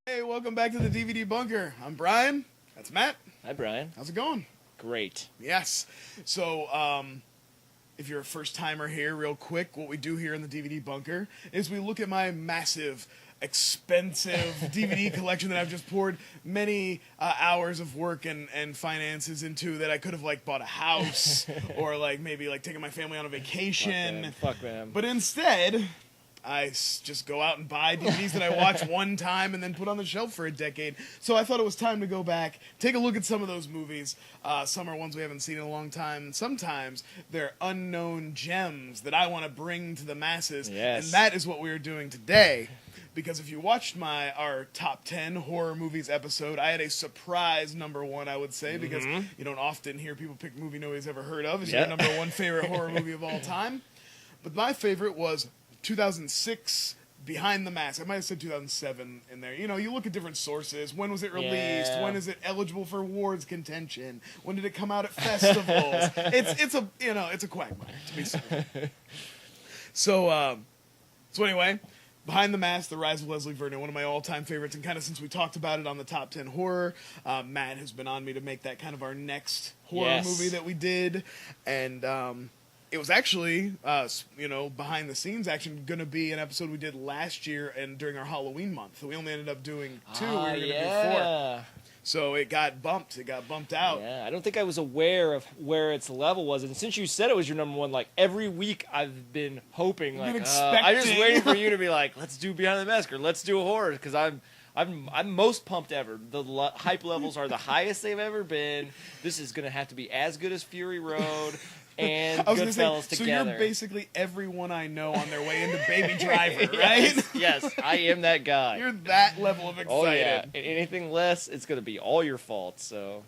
Hey, welcome back to the DVD Bunker. I'm Brian. That's Matt. Hi, Brian. How's it going? Great. Yes. So, if you're a first-timer here, real quick, what we do here in the DVD Bunker is we look at my massive, expensive DVD collection that I've just poured many hours of work and finances into, that I could have, like, bought a house or, like, maybe, like, taken my family on a vacation. Fuck them. But instead, I just go out and buy DVDs that I watch one time and then put on the shelf for a decade. So I thought it was time to go back, take a look at some of those movies. Some are ones we haven't seen in a long time. Sometimes they're unknown gems that I want to bring to the masses. Yes. And that is what we are doing today. Because if you watched our top 10 horror movies episode, I had a surprise number one, I would say, because you don't often hear people pick a movie nobody's ever heard of as your number one favorite horror movie of all time. But my favorite was 2006, Behind the Mask. I might have said 2007 in there. You know, you look at different sources. When was it released? Yeah. When is it eligible for awards contention? When did it come out at festivals? it's a quagmire, to be simple. So anyway, Behind the Mask, The Rise of Leslie Vernon, one of my all-time favorites, and kind of since we talked about it on the top 10 horror, Matt has been on me to make that kind of our next horror movie that we did, and it was actually, behind the scenes action, going to be an episode we did last year and during our Halloween month. So we only ended up doing 2. We were going to do 4. So it got bumped. It got bumped out. Yeah, I don't think I was aware of where its level was. And since you said it was your number one, like, every week I've been hoping, like, I'm just waiting for you to be like, let's do Behind the Mask or let's do a horror, because I'm most pumped ever. The hype levels are the highest they've ever been. This is going to have to be as good as Fury Road and Goodfellas together. So you're basically everyone I know on their way into Baby Driver, right? Yes, I am that guy. You're that level of excited. Oh, yeah. And anything less, it's going to be all your fault, so...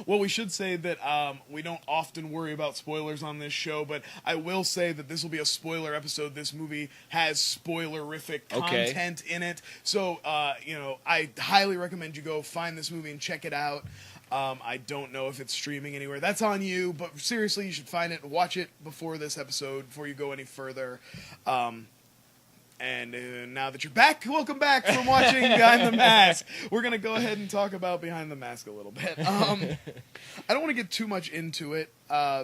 Well, we should say that we don't often worry about spoilers on this show, but I will say that this will be a spoiler episode. This movie has spoilerific content in it. So, I highly recommend you go find this movie and check it out. I don't know if it's streaming anywhere. That's on you, but seriously, you should find it and watch it before this episode, before you go any further. And now that you're back, welcome back from watching Behind the Mask. We're going to go ahead and talk about Behind the Mask a little bit. I don't want to get too much into it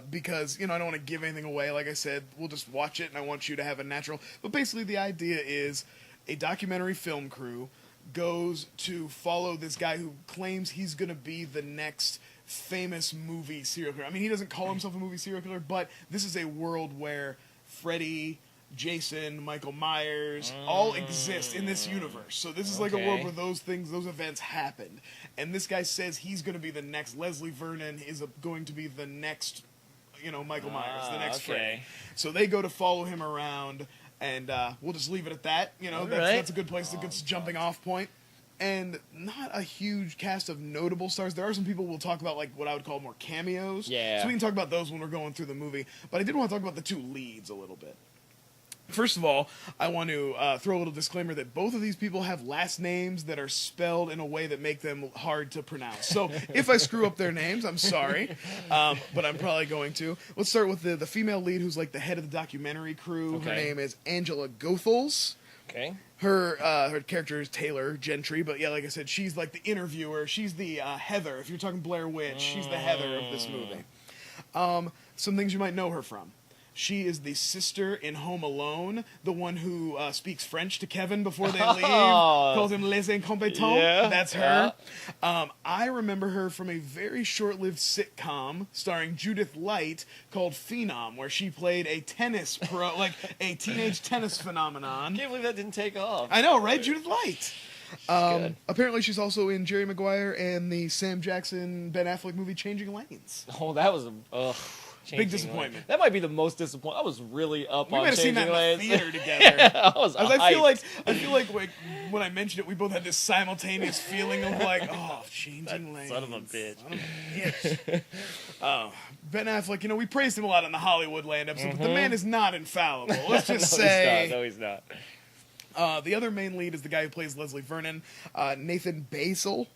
because, I don't want to give anything away. Like I said, we'll just watch it, and I want you to have a natural... But basically, the idea is a documentary film crew goes to follow this guy who claims he's going to be the next famous movie serial killer. I mean, he doesn't call himself a movie serial killer, but this is a world where Freddy, Jason, Michael Myers, all exist in this universe. So this is like a world where those events happened. And this guy says he's going to be the next. Leslie Vernon is going to be the next, Michael Myers, the next Freddy. So they go to follow him around, and we'll just leave it at that. That's a good place, a good jumping off point. And not a huge cast of notable stars. There are some people we'll talk about, like what I would call more cameos. Yeah. So we can talk about those when we're going through the movie. But I did want to talk about the 2 leads a little bit. First of all, I want to throw a little disclaimer that both of these people have last names that are spelled in a way that make them hard to pronounce. So if I screw up their names, I'm sorry, but I'm probably going to. Let's start with the female lead, who's like the head of the documentary crew. Her name is Angela Goethals. Okay. Her character is Taylor Gentry, but yeah, like I said, she's like the interviewer. She's the Heather. If you're talking Blair Witch, she's the Heather of this movie. Some things you might know her from. She is the sister in Home Alone, the one who speaks French to Kevin before they leave, calls him les incompetents. Yeah, that's her. I remember her from a very short-lived sitcom starring Judith Light called Phenom, where she played a tennis pro, like a teenage tennis phenomenon. I can't believe that didn't take off. I know, right? Judith Light. Apparently she's also in Jerry Maguire and the Sam Jackson, Ben Affleck movie Changing Lanes. Oh, that was big disappointment. That might be the most disappointing. I was really up on Changing Lanes. We might have seen that in the theater together. Yeah, I feel like when I mentioned it, we both had this simultaneous feeling of like, Changing Lanes. Son of a bitch. Ben Affleck, we praised him a lot in the Hollywoodland episode, but the man is not infallible. Let's just say. No, he's not. The other main lead is the guy who plays Leslie Vernon, Nathan Basil.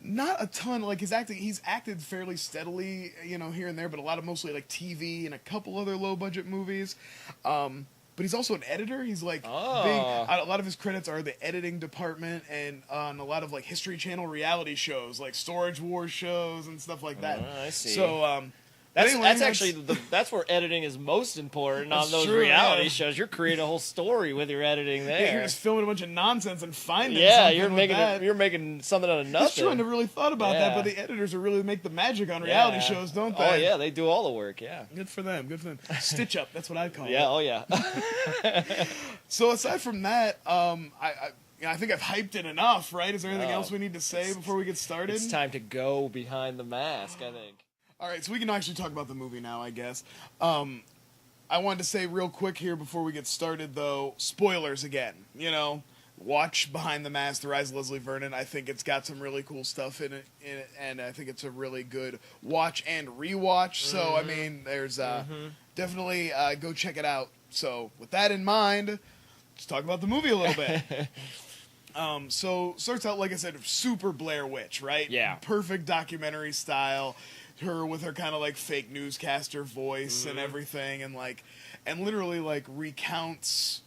Not a ton, like he's acted fairly steadily, here and there, but mostly like TV and a couple other low budget movies. but he's also an editor. He's like big. A lot of his credits are the editing department and on a lot of like History Channel reality shows, like Storage Wars shows and stuff like that. I see. So that's actually that's where editing is most important on those reality shows. You're creating a whole story with your editing there. Yeah, you're just filming a bunch of nonsense and finding something. Yeah, you're making something out of nothing. That's true. I never really thought about that, but the editors really make the magic on reality shows, don't they? Oh yeah, they do all the work. Yeah, good for them. Good for them. Stitch up. That's what I call it. Yeah. Oh yeah. So aside from that, I think I've hyped it enough, right? Is there anything else we need to say before we get started? It's time to go behind the mask, I think. All right, so we can actually talk about the movie now, I guess. I wanted to say real quick here before we get started, though, spoilers again. You know, watch Behind the Mask, The Rise of Leslie Vernon. I think it's got some really cool stuff in it, and I think it's a really good watch and rewatch. So, I mean, there's definitely go check it out. So, with that in mind, let's talk about the movie a little bit. So, starts out, like I said, super Blair Witch, right? Yeah. Perfect documentary style. Her with her kind of like fake newscaster voice and everything, and literally like recounts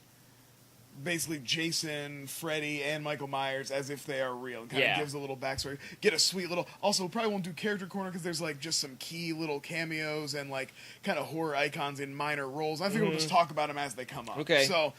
basically Jason, Freddy, and Michael Myers as if they are real, and kind of gives a little backstory. Get a sweet little. Also, probably won't do character corner because there's like just some key little cameos and like kind of horror icons in minor roles. I figure we'll just talk about them as they come up. Okay. So.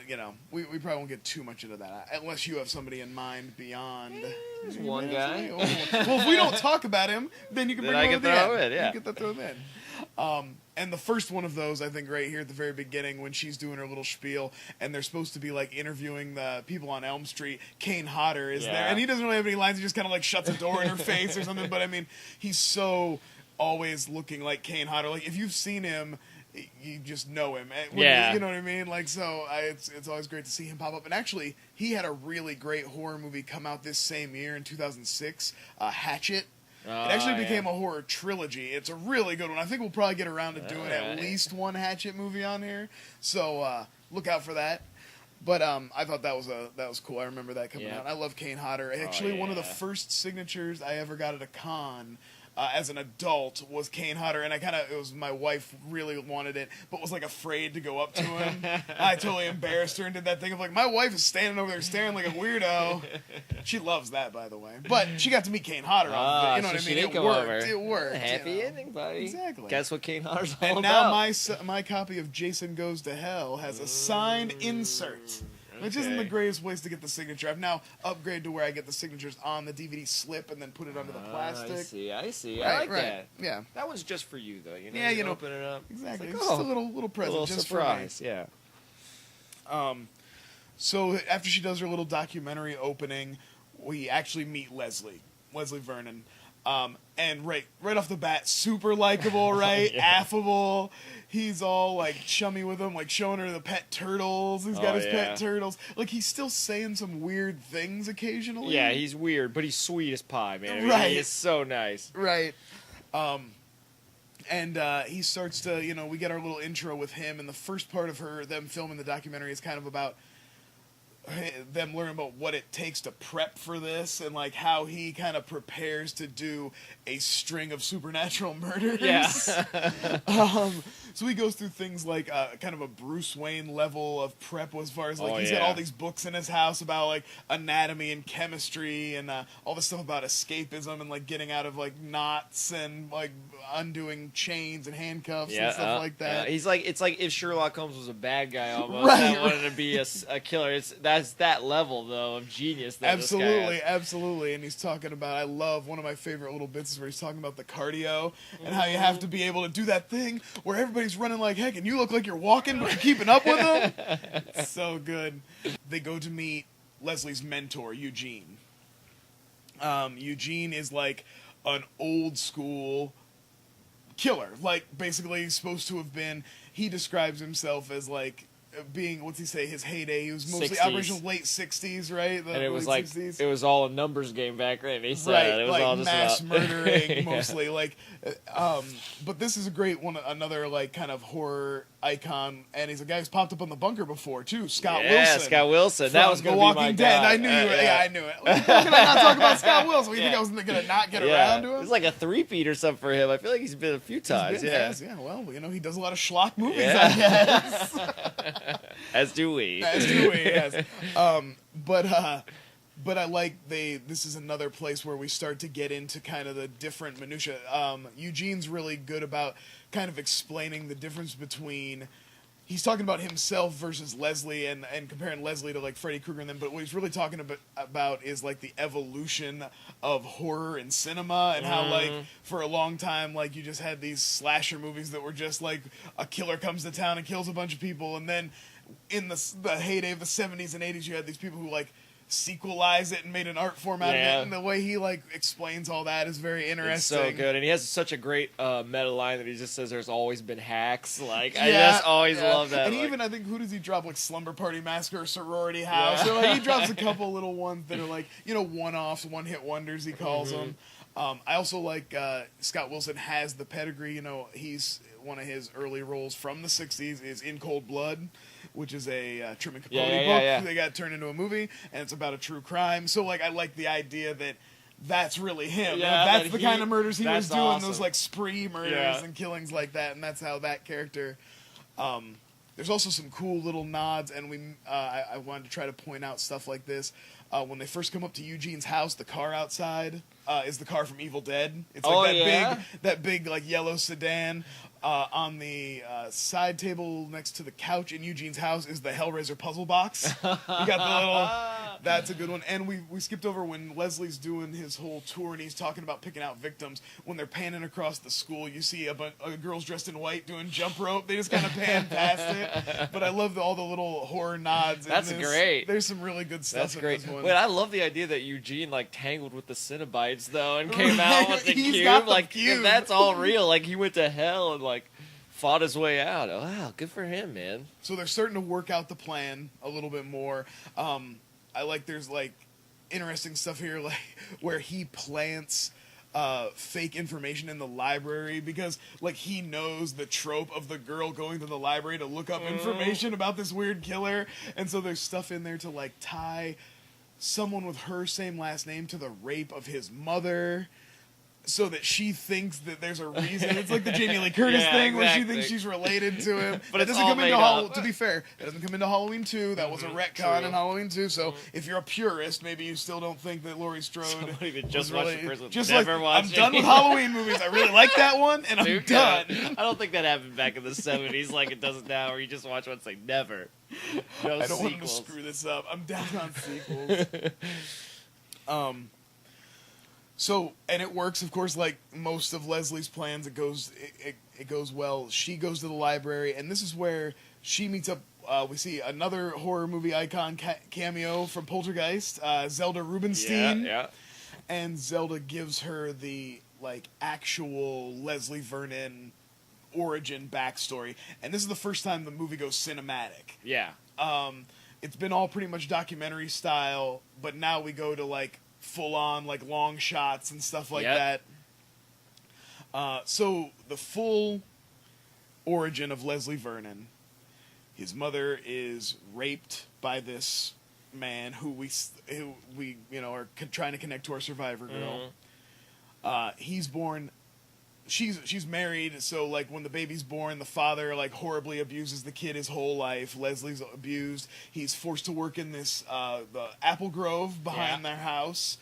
You know, we probably won't get too much into that unless you have somebody in mind beyond. There's one guy. Well, if we don't talk about him, then you can bring him in. Yeah. You get to throw him in. And the first one of those, I think, right here at the very beginning, when she's doing her little spiel, and they're supposed to be like interviewing the people on Elm Street. Kane Hodder is there, and he doesn't really have any lines. He just kind of like shuts a door in her face or something. But I mean, he's so always looking like Kane Hodder. Like if you've seen him. You just know him. You know what I mean? Like, so it's always great to see him pop up. And actually, he had a really great horror movie come out this same year in 2006, Hatchet. It actually became a horror trilogy. It's a really good one. I think we'll probably get around to doing at least one Hatchet movie on here. So look out for that. But I thought that was cool. I remember that coming out. I love Kane Hodder. Actually, one of the first signatures I ever got at a con. As an adult was Kane Hodder, and it was my wife really wanted it, but was like afraid to go up to him. I totally embarrassed her and did that thing of like, my wife is standing over there staring like a weirdo. She loves that, by the way. But she got to meet Kane Hodder on you know what I mean? It worked. Happy ending, buddy. Exactly. Guess what Kane Hodder's all and about. now my copy of Jason Goes to Hell has a signed insert. Which isn't the greatest place to get the signature. I've now upgraded to where I get the signatures on the DVD slip and then put it under the plastic. I see. Right, I like that. Yeah. That one's just for you, though. You know, you know, open it up. Exactly. It's, like, just a little present, a little just surprise. for me. Yeah. So after she does her little documentary opening, we actually meet Leslie Vernon. And right off the bat, super likable, right? Affable. He's all like chummy with him, like showing her the pet turtles. He's got his pet turtles. Like he's still saying some weird things occasionally. Yeah, he's weird, but he's sweet as pie, man. Right. He is so nice. Right. And he starts to, you know, we get our little intro with him, and the first part of them filming the documentary is kind of about them learning about what it takes to prep for this and like how he kind of prepares to do a string of supernatural murders. Yeah. So he goes through things like kind of a Bruce Wayne level of prep as far as like he's got all these books in his house about like anatomy and chemistry and all this stuff about escapism and like getting out of like knots and like undoing chains and handcuffs and stuff like that. He's like, it's like if Sherlock Holmes was a bad guy almost Right, that wanted to be a killer. That's that level though of genius. That Absolutely. And he's talking about, I love one of my favorite little bits is where he's talking about the cardio and how you have to be able to do that thing where everybody's running like heck and you look like you're walking but you're keeping up with them. It's so good. They go to meet Leslie's mentor, Eugene. Eugene is like an old school killer. Like basically he's supposed to have been, he describes himself as like being, what's he say, his heyday, he was mostly 60s. Operational late 60s, right? And it was like 60s. it was all a numbers game back then. He said it was like all just mass about murdering mostly. Like, but this is a great one, another like kind of horror icon, and he's a guy who's popped up on The Bunker before too. Scott Yeah, Wilson. Scott Wilson. That was going to be my Dead. guy. I knew you were. Yeah, I knew it. How could I not talk about Scott Wilson? You think I was going to not get around to him? It's like a three-peat or something for him. I feel like he's been a few times. Yeah. Well, he does a lot of schlock movies, I guess. As do we. Yes. But I like this is another place where we start to get into kind of the different minutia. Eugene's really good about kind of explaining the difference between, he's talking about himself versus Leslie and comparing Leslie to like Freddy Krueger and them, but what he's really talking about is like the evolution of horror in cinema and how like for a long time like you just had these slasher movies that were just like a killer comes to town and kills a bunch of people, and then in the heyday of the 70s and 80s you had these people who like sequelized it and made an art form out of it, and the way he like explains all that is very interesting. It's so good, and he has such a great meta line that he just says there's always been hacks. Like I just always love that. And even I think, who does he drop, like Slumber Party Massacre or Sorority House? So like, he drops a couple little ones that are like, one-offs, one-hit wonders he calls them. I also like Scott Wilson has the pedigree. He's one of his early roles from the 60s is In Cold Blood, which is a Truman Capote book. They got turned into a movie, and it's about a true crime. So, like, I like the idea that that's really him. Yeah, that's the kind of murders he was doing, awesome. those, like, spree murders and killings like that, and that's how that character... there's also some cool little nods, and I wanted to try to point out stuff like this. When they first come up to Eugene's house, the car outside is the car from Evil Dead. It's like that big like yellow sedan. On the side table next to the couch in Eugene's house is the Hellraiser puzzle box. You got the little... That's a good one. And we skipped over when Leslie's doing his whole tour and he's talking about picking out victims. When they're panning across the school, you see a girls dressed in white doing jump rope. They just kind of pan past it. But I love all the little horror nods. That's great. There's some really good stuff in this one. Wait, I love the idea that Eugene like tangled with the Cenobites though and came out with the cube. Got the like cube. If that's all real. Like he went to hell and like fought his way out. Oh, wow, good for him, man. So they're starting to work out the plan a little bit more. I like there's like interesting stuff here, like where he plants fake information in the library because like he knows the trope of the girl going to the library to look up information about this weird killer, and so there's stuff in there to like tie someone with her same last name to the rape of his mother, so that she thinks that there's a reason. It's like the Jamie Lee Curtis thing where she thinks she's related to him. But it doesn't come into to be fair, it doesn't come into Halloween 2. That was a retcon in Halloween 2. So if you're a purist, maybe you still don't think that Laurie Strode somebody that just watched the first one, just never like, watched I'm done with Halloween movies. I really like that one, and I'm done. I don't think that happened back in the 70s like it does now, where you just watch one and say never. No I don't want sequels. to screw this up. I'm down on sequels. So, and it works, of course, like most of Leslie's plans. It goes well. She goes to the library, and this is where she meets up. We see another horror movie icon cameo from Poltergeist, Zelda Rubinstein. Yeah. And Zelda gives her the like actual Leslie Vernon origin backstory, and this is the first time the movie goes cinematic. Yeah. It's been all pretty much documentary style, but now we go to like full on like long shots and stuff like that. So the full origin of Leslie Vernon, his mother is raped by this man who we are trying to connect to our survivor girl. He's born. She's married, so like when the baby's born, the father like horribly abuses the kid his whole life. Leslie's abused. He's forced to work in this the apple grove behind their house.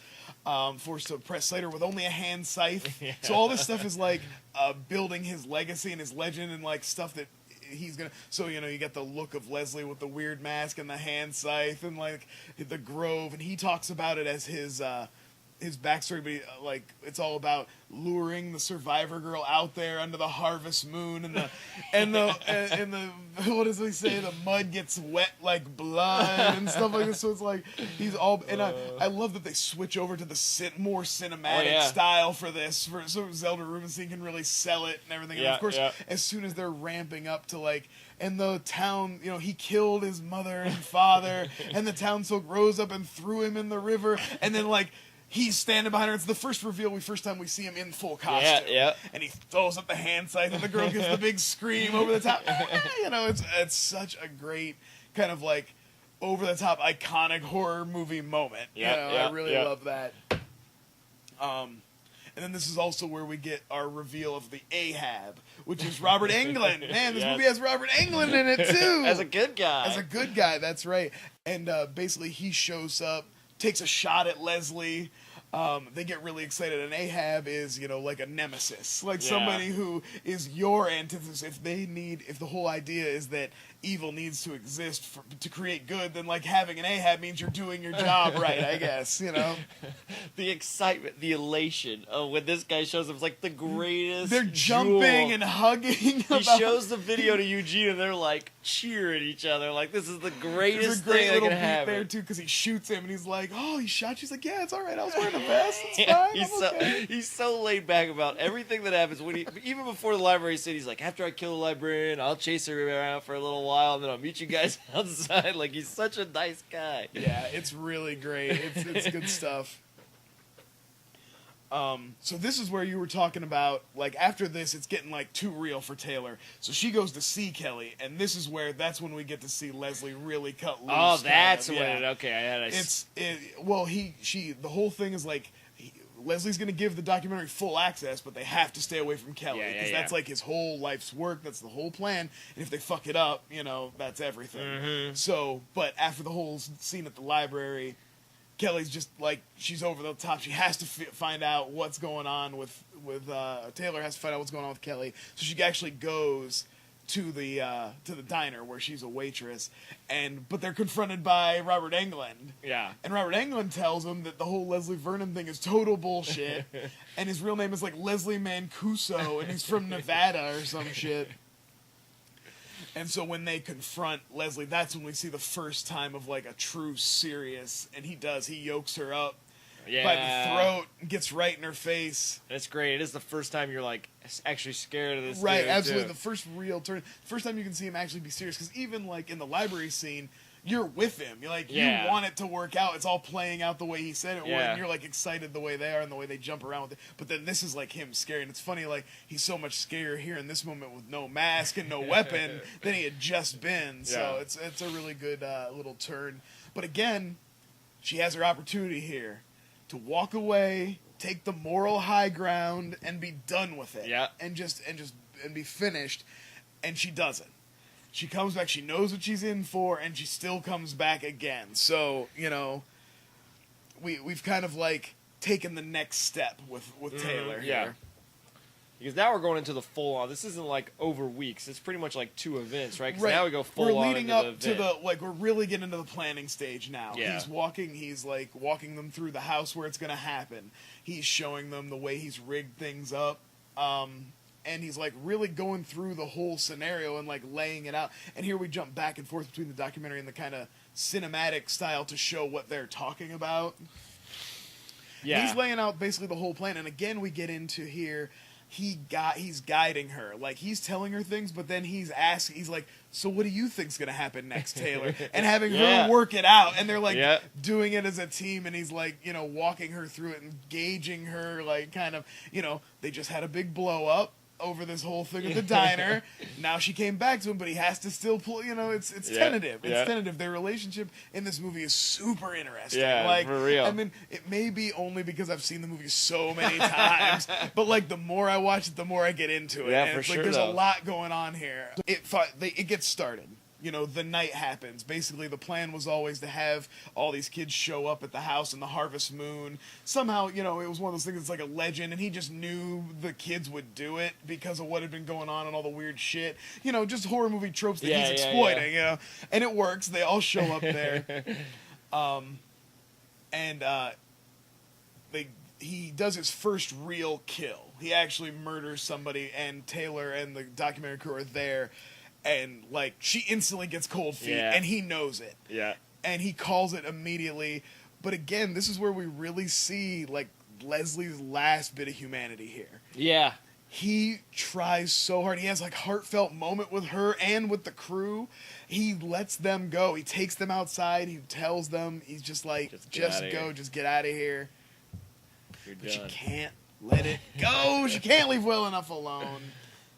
Forced to press cider with only a hand scythe. So all this stuff is like building his legacy and his legend and like stuff that he's gonna. So you get the look of Leslie with the weird mask and the hand scythe and like the grove, and he talks about it as his backstory, but like it's all about luring the survivor girl out there under the harvest moon, and the what does he say? The mud gets wet like blood and stuff like this. So it's like he's all, and I love that they switch over to the more cinematic style for this, so Zelda Rubinstein can really sell it and everything. And of course, as soon as they're ramping up to like. And the town, he killed his mother and father, and the townsfolk rose up and threw him in the river, and then like. he's standing behind her. It's the first reveal. First time we see him in full costume. Yeah. And he throws up the hand sign, and the girl gives the big scream over the top. You know, it's such a great kind of like over the top iconic horror movie moment. I really love that. And then this is also where we get our reveal of the Ahab, which is Robert Englund. Man, this movie has Robert Englund in it, too. As a good guy. As a good guy, that's right. And basically he shows up, takes a shot at Leslie. They get really excited. And Ahab is, you know, like a nemesis. Like somebody who is your antithesis. If the whole idea is that evil needs to exist to create good, then like having an Ahab means you're doing your job right, I guess, you know? The excitement, the elation of when this guy shows up is like the greatest. They're jumping and hugging. He shows the video to Eugene and they're like cheering each other. Like, this is the greatest thing that can happen. There too, because he shoots him and he's like, "Oh, he shot you." He's like, "Yeah, it's all right. I was wearing a vest. It's fine. He's so laid back about everything that happens. When even before the library scene, he's like, "After I kill the librarian, I'll chase her around for a little while, and then I'll meet you guys outside." Like, he's such a nice guy. Yeah, it's really great. It's good stuff. So this is where you were talking about, like, after this, it's getting, like, too real for Taylor. So she goes to see Kelly, and that's when we get to see Leslie really cut loose. Oh, that's when it. Okay, the whole thing is, like, Leslie's going to give the documentary full access, but they have to stay away from Kelly, because that's, like, his whole life's work. That's the whole plan, and if they fuck it up, you know, that's everything. Mm-hmm. So, but after the whole scene at the library, Kelly's just like, she's over the top. She has to find out what's going on with Taylor has to find out what's going on with Kelly. So she actually goes to the diner where she's a waitress, but they're confronted by Robert Englund. Yeah. And Robert Englund tells them that the whole Leslie Vernon thing is total bullshit, and his real name is like Leslie Mancuso, and he's from Nevada or some shit. And so when they confront Leslie, that's when we see the first time of, like, a true serious, and he yokes her up by the throat, and gets right in her face. It's great. It is the first time you're, like, actually scared of this Right, dude, absolutely. too. The first real turn. First time you can see him actually be serious, because even, like, in the library scene, you're with him. You're like, you want it to work out. It's all playing out the way he said it would, and you're, like, excited the way they are and the way they jump around with it. But then this is, like, him scary, and it's funny, like, he's so much scarier here in this moment with no mask and no weapon than he had just been. So it's a really good little turn. But again, she has her opportunity here to walk away, take the moral high ground, and be done with it. Yeah. And be finished. And she doesn't. She comes back, she knows what she's in for, and she still comes back again. So, you know, we've kind of, like, taken the next step with Taylor here. Because now we're going into the full-on. This isn't, like, over weeks. It's pretty much, like, 2 events, right? Because now we go full-on. We're leading up to the, like, we're really getting into the planning stage now. Yeah. He's walking them through the house where it's going to happen. He's showing them the way he's rigged things up. And he's, like, really going through the whole scenario and, like, laying it out. And here we jump back and forth between the documentary and the kind of cinematic style to show what they're talking about. Yeah. He's laying out basically the whole plan. And again, we get into here, he's guiding her. Like, he's telling her things, but then he's like, so what do you think's going to happen next, Taylor? And having her work it out. And they're, like, doing it as a team. And he's, like, you know, walking her through it and gauging her, like, kind of, you know, they just had a big blow up over this whole thing at the diner. Now she came back to him, but he has to still pull, you know, it's tentative. It's tentative. Their relationship in this movie is super interesting. Yeah, like, for real. I mean, it may be only because I've seen the movie so many times, but, like, the more I watch it, the more I get into it. Yeah, and for it's sure, like, there's though. a lot going on here. It gets started. You know, the night happens. Basically, the plan was always to have all these kids show up at the house in the harvest moon. Somehow, you know, it was one of those things that's like a legend, and he just knew the kids would do it because of what had been going on and all the weird shit. You know, just horror movie tropes that he's exploiting, you know. And it works. They all show up there. He does his first real kill. He actually murders somebody, and Taylor and the documentary crew are there. And, like, she instantly gets cold feet, and he knows it. Yeah. And he calls it immediately. But again, this is where we really see, like, Leslie's last bit of humanity here. Yeah. He tries so hard. He has, like, heartfelt moment with her and with the crew. He lets them go. He takes them outside. He tells them, he's just like, just go, just get out of here. but she can't let it go. She can't leave well enough alone.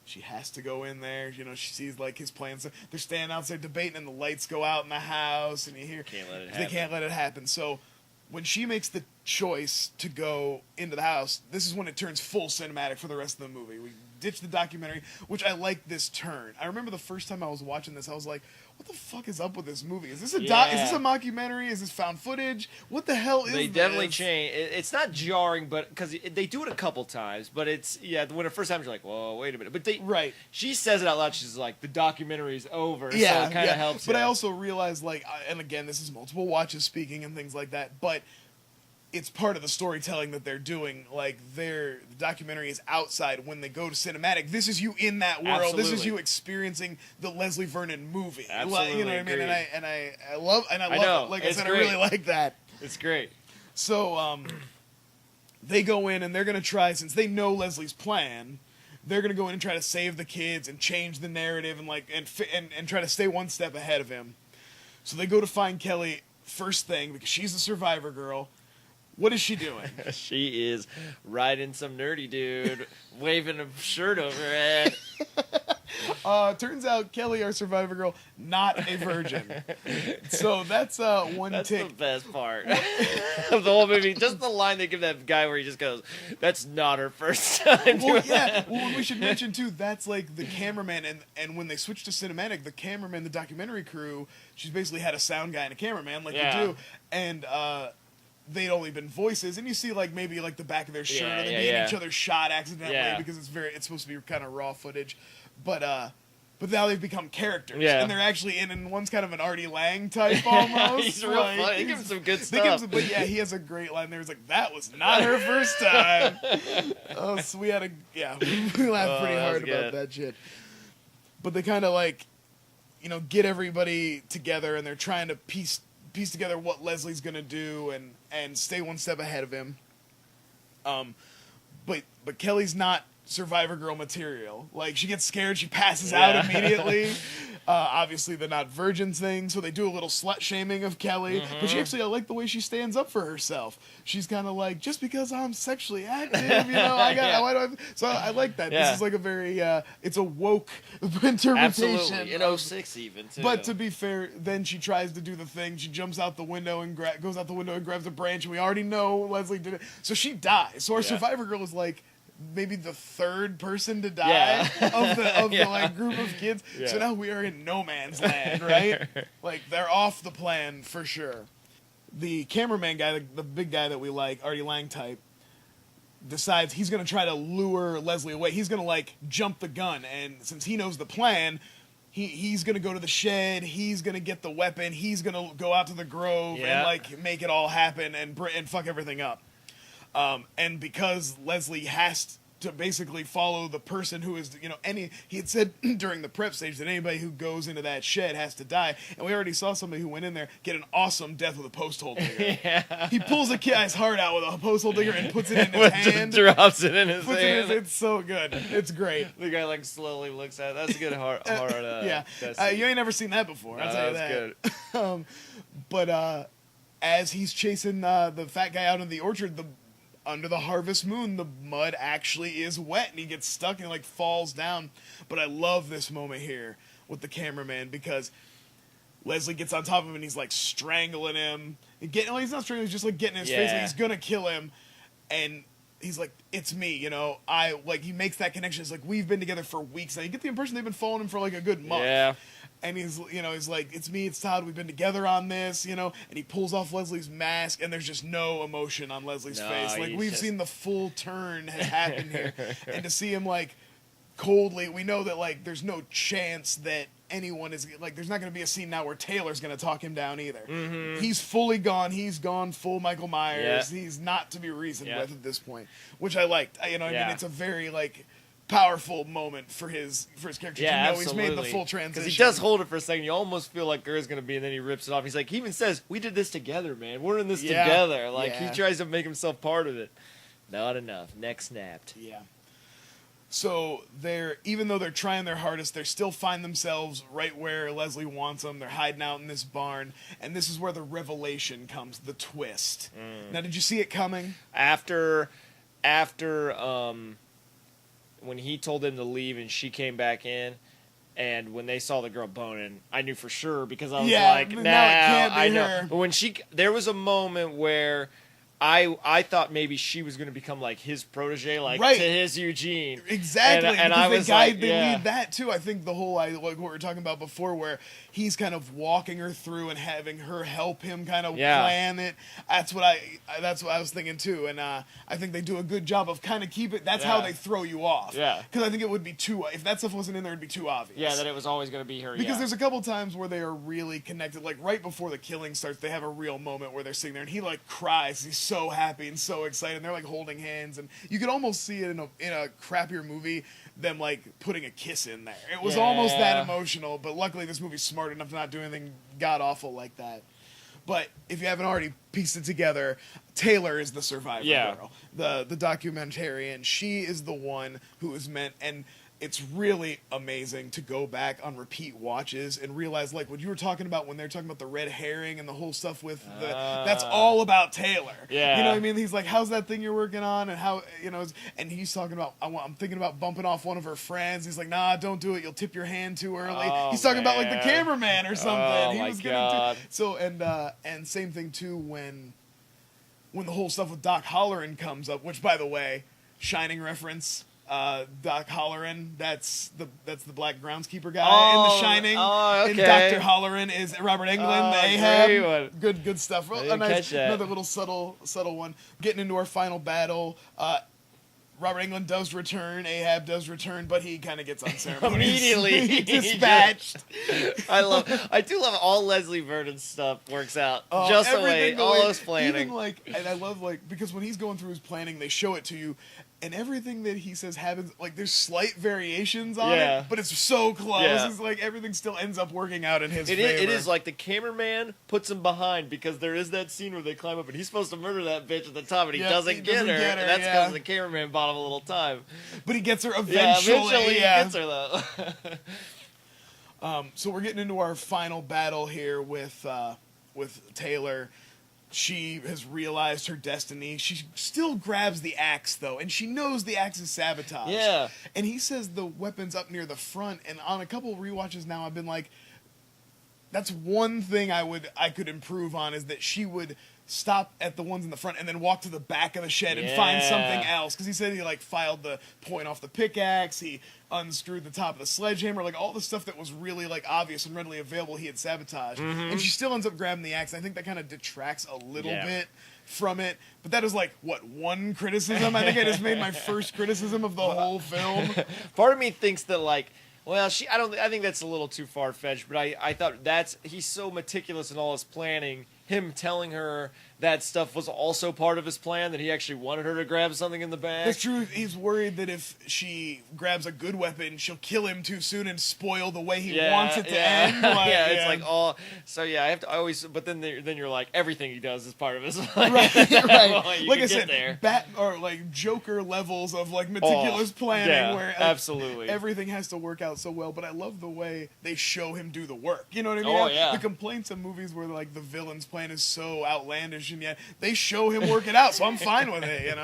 She has to go in there. You know, she sees like his plans. They're standing outside debating, and the lights go out in the house, and you hear they can't let it happen. So when she makes the choice to go into the house, this is when it turns full cinematic for the rest of the movie. We ditch the documentary, which I like this turn. I remember the first time I was watching this, I was like, what the fuck is up with this movie? Is this a is this a mockumentary? Is this found footage? What the hell is this? They definitely change. It's not jarring, but because they do it a couple times, but it's when the first time you're like, whoa, wait a minute. But she says it out loud. She's like, the documentary is over. Yeah, so it kind of helps. But I also realized, like, and again, this is multiple watches speaking and things like that, but it's part of the storytelling that they're doing. Like, the documentary is outside. When they go to cinematic, this is you in that world. Absolutely. This is you experiencing the Leslie Vernon movie. Absolutely, you know what agreed. I mean? And I love it. Like I said, great. I really like that. It's great. So they go in and they're gonna try, since they know Leslie's plan, they're gonna go in and try to save the kids and change the narrative and try to stay one step ahead of him. So they go to find Kelly first thing because she's a survivor girl. What is she doing? She is riding some nerdy dude, waving a shirt over her head. Turns out Kelly, our survivor girl, not a virgin. So that's one That's tick. the best part of the whole movie. Just the line they give that guy where he just goes, "That's not her first time." Well, yeah. Well, we should mention too. That's like the cameraman, and when they switch to cinematic, the cameraman, the documentary crew, she's basically had a sound guy and a cameraman, like you do, and they'd only been voices, and you see like maybe like the back of their shirt, and they beat each other shot accidentally because it's supposed to be kind of raw footage, but now they've become characters, and they're actually in, and one's kind of an Artie Lang type almost. He's real funny. They give him some good stuff. But yeah, he has a great line there. It's like, that was not her first time. So we had we laughed pretty hard about that shit. But they kind of like, get everybody together, and they're trying to piece together what Leslie's gonna do and stay one step ahead of him. But Kelly's not survivor girl material. Like, she gets scared, she passes out immediately. Obviously, they're not virgins thing, so they do a little slut shaming of Kelly. But she actually, I like the way she stands up for herself. She's kind of like, just because I'm sexually active, So I like that. This is like a very, it's a woke interpretation. Absolutely, in 06 even, too. But to be fair, then she tries to do the thing. She jumps out the window and goes out the window and grabs a branch, and we already know Leslie did it. So she dies. So our survivor girl is like, maybe the third person to die of the like group of kids. So now we are in no man's land, right? Like, they're off the plan for sure. The cameraman guy, the big guy that we like, Artie Lang type, decides he's going to try to lure Leslie away. He's going to like jump the gun, and since he knows the plan, he's going to go to the shed, he's going to get the weapon, he's going to go out to the grove and like make it all happen and fuck everything up. And because Leslie has to basically follow the person who is, he had said during the prep stage that anybody who goes into that shed has to die. And we already saw somebody who went in there get an awesome death with a post hole digger. He pulls a guy's heart out with a post hole digger and puts it in his hand. Drops it in his hand. It's so good. It's great. The guy like slowly looks at it. That's a good heart. You ain't never seen that before. No, I'll tell you that. Good. As he's chasing the fat guy out in the orchard, under the harvest moon, the mud actually is wet, and he gets stuck and he like falls down. But I love this moment here with the cameraman, because Leslie gets on top of him and he's like strangling him. He's not strangling, he's just like getting in his face, like he's gonna kill him. And he's like, it's me, he makes that connection. It's like, we've been together for weeks now. You get the impression they've been following him for like a good month. Yeah. And he's like, it's me, it's Todd, we've been together on this, and he pulls off Leslie's mask, and there's just no emotion on Leslie's face. Like, we've seen the full turn has happened here. And to see him, like, coldly, we know that, like, there's no chance that anyone is, like, there's not going to be a scene now where Taylor's going to talk him down either. He's fully gone. He's gone full Michael Myers. He's not to be reasoned with at this point, which I liked. I mean, it's a very, like, powerful moment for his character. He's made the full transition. Because he does hold it for a second. You almost feel like there's going to be, and then he rips it off. He's like, he even says, we did this together, man. We're in this together. Like, he tries to make himself part of it. Not enough. Neck snapped. Yeah. So even though they're trying their hardest, they still find themselves right where Leslie wants them. They're hiding out in this barn, and this is where the revelation comes, the twist. Now, did you see it coming? After when he told them to leave and she came back in, and when they saw the girl boning, I knew for sure because I was like, nah, now it can't be I know. her. But there was a moment where I thought maybe she was going to become like his protege, like to his Eugene. Exactly, and I was like, they lead that too. I think the whole like what we were talking about before, where he's kind of walking her through and having her help him kind of plan it. That's what I was thinking too, and I think they do a good job of kind of keep it. That's how they throw you off. Yeah, because I think it would be too if that stuff wasn't in there, it'd be too obvious. Yeah, that it was always going to be her. Because there's a couple times where they are really connected. Like right before the killing starts, they have a real moment where they're sitting there and he like cries. He's so happy and so excited. And they're like holding hands, and you could almost see it in a crappier movie, them like putting a kiss in there. It was almost that emotional, but luckily this movie's smart enough to not do anything god awful like that. But if you haven't already pieced it together, Taylor is the survivor girl, the documentarian. She is the one who is meant, and it's really amazing to go back on repeat watches and realize, like what you were talking about when they're talking about the red herring and the whole stuff with that's all about Taylor. Yeah. You know what I mean? He's like, how's that thing you're working on? And how, and he's talking about, I'm thinking about bumping off one of her friends. He's like, nah, don't do it. You'll tip your hand too early. He's talking about like the cameraman or something. Oh, he was God. So, and same thing too when the whole stuff with Doc Holleran comes up, which by the way, Shining reference. Doc Holleran, that's the black groundskeeper guy in The Shining. Oh, okay. And Dr. Holleran is Robert Englund, the Ahab. Good stuff. Another little subtle one. Getting into our final battle. Robert Englund does return, Ahab does return, but he kind of gets unceremoniously immediately dispatched. I do love all Leslie Vernon stuff works out just the way, all his planning. Even and I love because when he's going through his planning, they show it to you. And everything that he says happens, there's slight variations on it, but it's so close. Yeah. It's like everything still ends up working out in his favor. It is like the cameraman puts him behind because there is that scene where they climb up and he's supposed to murder that bitch at the top and he doesn't get her. And that's because the cameraman bought him a little time. But he gets her eventually. He gets her though. So we're getting into our final battle here with Taylor. She has realized her destiny. She still grabs the axe, though, and she knows the axe is sabotage. Yeah. And he says the weapon's up near the front, and on a couple of rewatches now, I've been like, that's one thing I could improve on, is that she would stop at the ones in the front and then walk to the back of the shed and find something else. Because he said he filed the point off the pickaxe, he unscrewed the top of the sledgehammer, all the stuff that was really obvious and readily available he had sabotaged. Mm-hmm. And she still ends up grabbing the axe. I think that kind of detracts a little bit from it. But that is one criticism? I think I just made my first criticism of the whole film. Part of me thinks that well, I think that's a little too far-fetched, but I thought he's so meticulous in all his planning. Him telling her that stuff was also part of his plan, that he actually wanted her to grab something in the bag. That's true. He's worried that if she grabs a good weapon, she'll kill him too soon and spoil the way he wants it to end. So I have to always, but then you're like, everything he does is part of his plan. Right. Like I said, Joker levels of meticulous planning where absolutely everything has to work out so well. But I love the way they show him do the work. You know what I mean? Oh, yeah. The complaints of movies where the villain's plan is so outlandish, and yet they show him work it out, so I'm fine with it,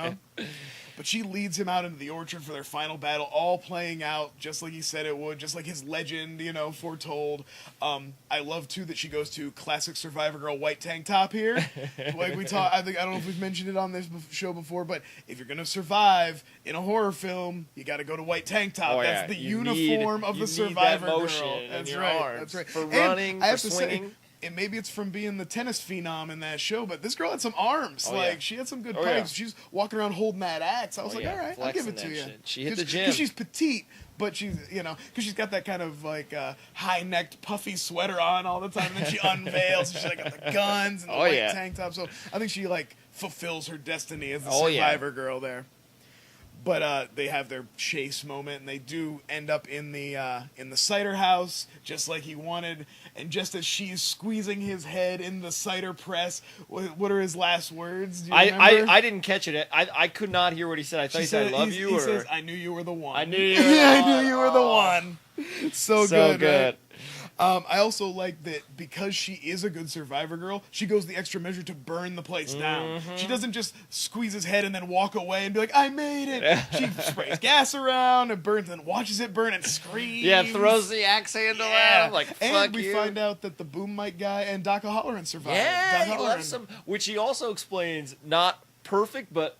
But she leads him out into the orchard for their final battle, all playing out just like he said it would, just like his legend, foretold. I love too that she goes to classic Survivor girl white tank top here. We talk, I don't know if we've mentioned it on this show before, but if you're gonna survive in a horror film, you got to go to white tank top. That's the uniform of the Survivor girl. That's right. That's right. For running, for swinging. And maybe it's from being the tennis phenom in that show, but this girl had some arms. She had some good pipes. Yeah. She's walking around holding that axe. I was all right, I'll give it to you. She hit the gym. Because she's petite, but she's, because she's got that kind of high-necked, puffy sweater on all the time, and then she unveils, and she's got the guns and the white tank top. So I think she fulfills her destiny as the Survivor girl there. But they have their chase moment, and they do end up in the cider house, just like he wanted. And just as she's squeezing his head in the cider press, what are his last words? Do you remember? I didn't catch it. I could not hear what he said. I thought he said, "I love you." He says, "I knew you were the one." I knew you. I knew you were the one. So good. Right? I also like that because she is a good survivor girl, she goes the extra measure to burn the place down. She doesn't just squeeze his head and then walk away and be like, "I made it." She sprays gas around and burns, and watches it burn and screams. Yeah, throws the axe handle at him like, "Fuck and we you." find out that the boom mic guy and Doc O'Halloran survived. Yeah, he left some, which he also explains not perfect, but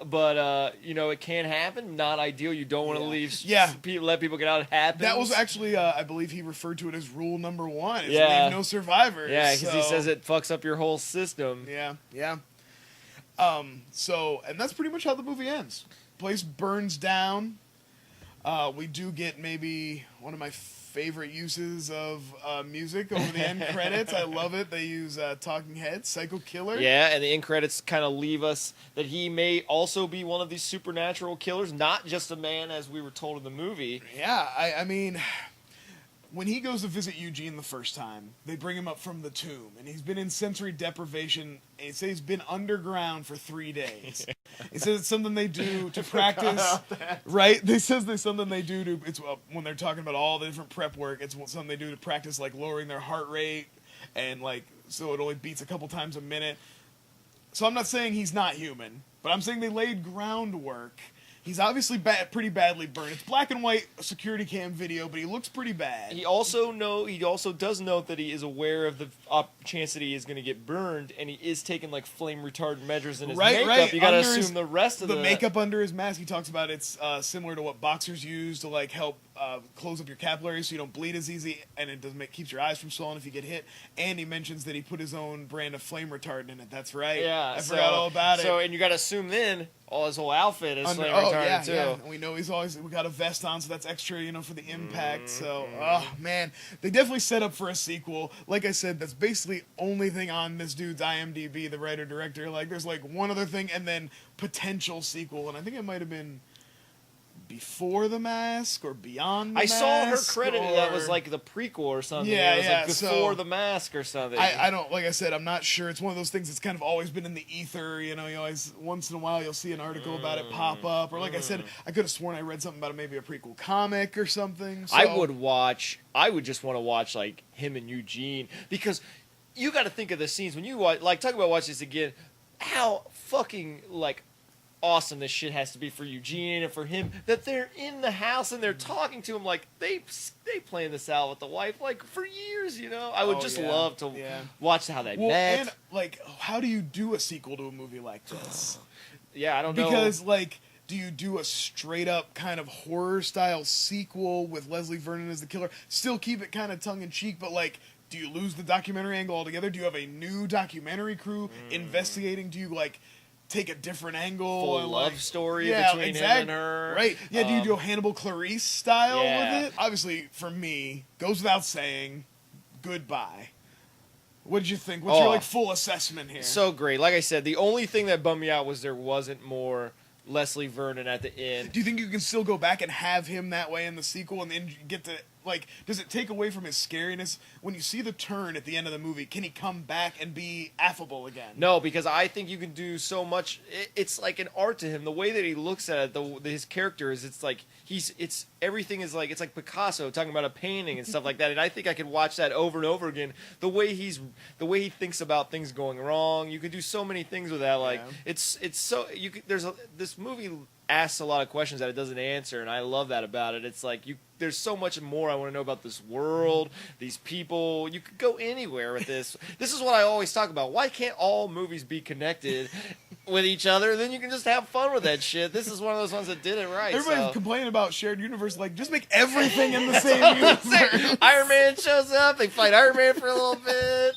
you know, it can happen. Not ideal. You don't want to leave. Let people get out. It happens. That was actually, I believe he referred to it as rule number 1. Is leave no survivors. Yeah, because he says it fucks up your whole system. Yeah. So, and that's pretty much how the movie ends. Place burns down. We do get maybe one of my favorite uses of music over the end credits. I love it. They use Talking Heads, Psycho Killer. Yeah, and the end credits kind of leave us that he may also be one of these supernatural killers, not just a man as we were told in the movie. Yeah, I mean, when he goes to visit Eugene the first time, they bring him up from the tomb, and he's been in sensory deprivation, and he says he's been underground for 3 days. He says it's something they do to practice, right? They says there's something they do to, it's when they're talking about all the different prep work, it's something they do to practice, like, lowering their heart rate, and, like, so it only beats a couple times a minute. So I'm not saying he's not human, but I'm saying they laid groundwork. He's obviously pretty badly burned. It's black and white security cam video, but he looks pretty bad. He also does note that he is aware of the chance that he is going to get burned, and he is taking like flame retardant measures in his makeup. Right. You got to assume the rest of the makeup under his mask. He talks about it's similar to what boxers use to like help close up your capillaries so you don't bleed as easy, and it doesn't keeps your eyes from swelling if you get hit. And he mentions that he put his own brand of flame retardant in it. That's right. Yeah, I forgot all about it. So, and you got to assume then all his whole outfit is flame retardant too. Yeah. And we know we got a vest on, so that's extra, for the impact. So, oh man, they definitely set up for a sequel. Like I said, that's basically only thing on this dude's IMDb, the writer director. Like, there's like one other thing, and then potential sequel, and I think it might have been Before the Mask or Beyond the Mask. I saw her credit that was like the prequel or something. Yeah, it was like Before the Mask or something. I don't, like I said, I'm not sure. It's one of those things that's kind of always been in the ether. You always, once in a while, you'll see an article about it pop up. Or like I said, I could have sworn I read something about maybe a prequel comic or something. So. I would just want to watch like him and Eugene, because you got to think of the scenes when you watch, like, talk about watching this again, how fucking like awesome this shit has to be for Eugene and for him, that they're in the house and they're talking to him like they planned this out with the wife like for years. I would love to watch how they met. And like, how do you do a sequel to a movie like this? I don't know, because like, do you do a straight up kind of horror style sequel with Leslie Vernon as the killer, still keep it kind of tongue in cheek, but like, do you lose the documentary angle altogether? Do you have a new documentary crew investigating? Do you like take a different angle? Full love story between him and her. Right. Yeah, do you do a Hannibal Clarice style with it? Obviously, for me, goes without saying, goodbye. What did you think? What's your full assessment here? So great. Like I said, the only thing that bummed me out was there wasn't more Leslie Vernon at the end. Do you think you can still go back and have him that way in the sequel and then get to, like, does it take away from his scariness? When you see the turn at the end of the movie, can he come back and be affable again? No, because I think you can do so much. It's like an art to him. The way that he looks at it, his character is, it's like, everything is like, it's like Picasso talking about a painting and stuff like that. And I think I could watch that over and over again. The way he thinks about things going wrong. You could do so many things with that. Like, it's so, this movie asks a lot of questions that it doesn't answer, and I love that about it. It's like, there's so much more I want to know about this world, these people. You could go anywhere with this. This is what I always talk about. Why can't all movies be connected with each other? Then you can just have fun with that shit. This is one of those ones that did it right. Everybody's complaining about shared universe. Like, just make everything in the same universe. Iron Man shows up. They fight Iron Man for a little bit.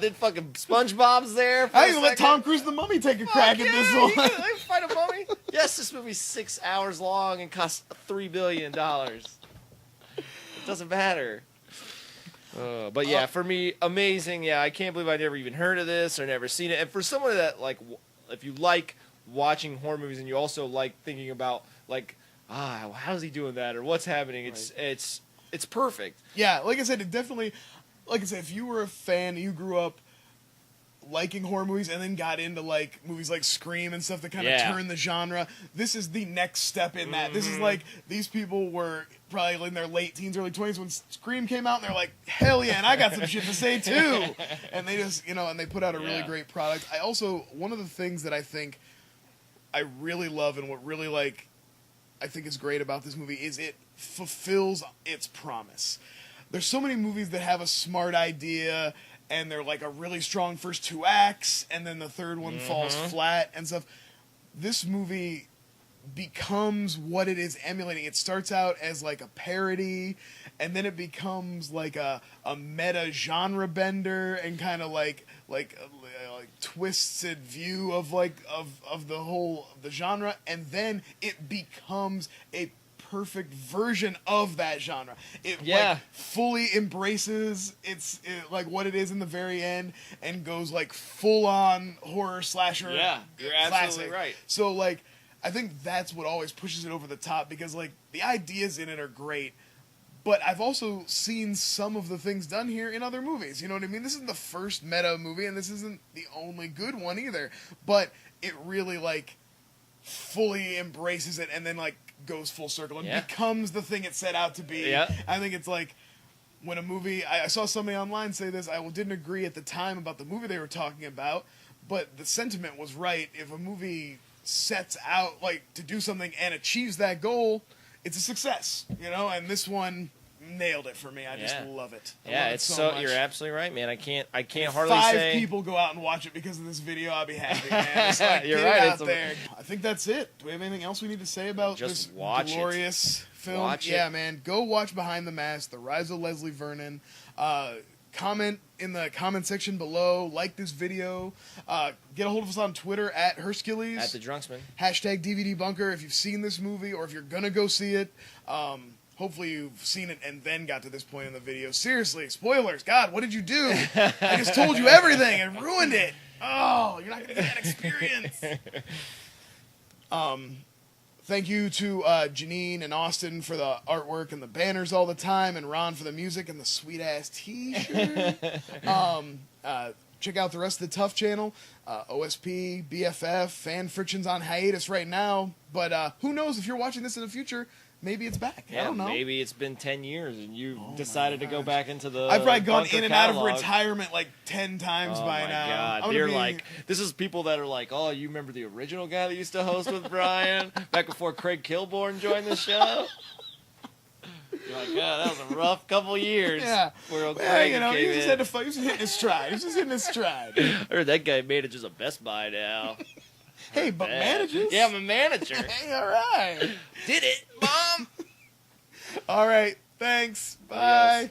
Then fucking SpongeBob's there. I even let Tom Cruise the Mummy take a crack at this one. They fight a mummy. Yes, this movie's 6 hours long and costs $3 billion. It doesn't matter. But yeah, for me, amazing. Yeah, I can't believe I never even heard of this or never seen it. And for someone that, like, if you like watching horror movies, and you also like thinking about like, how's he doing that, or what's happening. It's perfect. Yeah, like I said, it definitely, like I said, if you were a fan, you grew up liking horror movies and then got into like movies like Scream and stuff that kind of turn the genre, this is the next step in that. This is like, these people were probably in their late teens, early 20s when Scream came out, and they're like, hell yeah, and I got some shit to say too. And they just, and they put out a really great product. I also, one of the things that I think I really love and what really like I think is great about this movie is it fulfills its promise. There's so many movies that have a smart idea and they're like a really strong first 2 acts, and then the third one falls flat and stuff. This movie becomes what it is emulating. It starts out as like a parody, and then it becomes like a meta genre bender and kind of like twisted view of the genre, and then it becomes a perfect version of that genre. It like fully embraces like what it is in the very end and goes like full on horror slasher. Yeah, you're absolutely right. So like I think that's what always pushes it over the top, because like the ideas in it are great, but I've also seen some of the things done here in other movies. You know what I mean? This isn't the first meta movie, and this isn't the only good one either, but it really like fully embraces it and then like goes full circle and becomes the thing it set out to be. I think it's like when a movie, I saw somebody online say this, I didn't agree at the time about the movie they were talking about, but the sentiment was right. If a movie sets out like to do something and achieves that goal, it's a success, and this one nailed it for me. I just love it. It's so much. You're absolutely right, man. I can't hardly say 5 people go out and watch it because of this video, I'll be happy, man. It's like, you're get right. it out there. I think that's it. Do we have anything else we need to say about this glorious film? Man, go watch Behind the Mask, The Rise of Leslie Vernon. Comment in the comment section below, like this video, get a hold of us on Twitter at Herskilles, at the Drunksman, hashtag DVD Bunker if you've seen this movie or if you're gonna go see it. Hopefully you've seen it and then got to this point in the video. Seriously, spoilers. God, what did you do? I just told you everything and ruined it. Oh, you're not going to get that experience. Thank you to Jeannine and Austin for the artwork and the banners all the time, and Ron for the music and the sweet-ass t-shirt. Check out the rest of the TUFF channel. OSP, BFF, Fan Friction's on hiatus right now. But who knows, if you're watching this in the future, maybe it's back. I don't know. Maybe it's been 10 years and you've decided to go back into the I've probably gone in and catalog. Out of retirement like 10 times by now. Oh my God. They're like, this is people that are like, oh, you remember the original guy that used to host with Brian back before Craig Kilborn joined the show? You're like, God, that was a rough couple years. Yeah. He just had to fight. He was hitting his stride. I heard that guy made it just a Best Buy now. Hey, but managers? Yeah, I'm a manager. Hey, all right. Did it, Mom? All right. Thanks. Bye. Adios.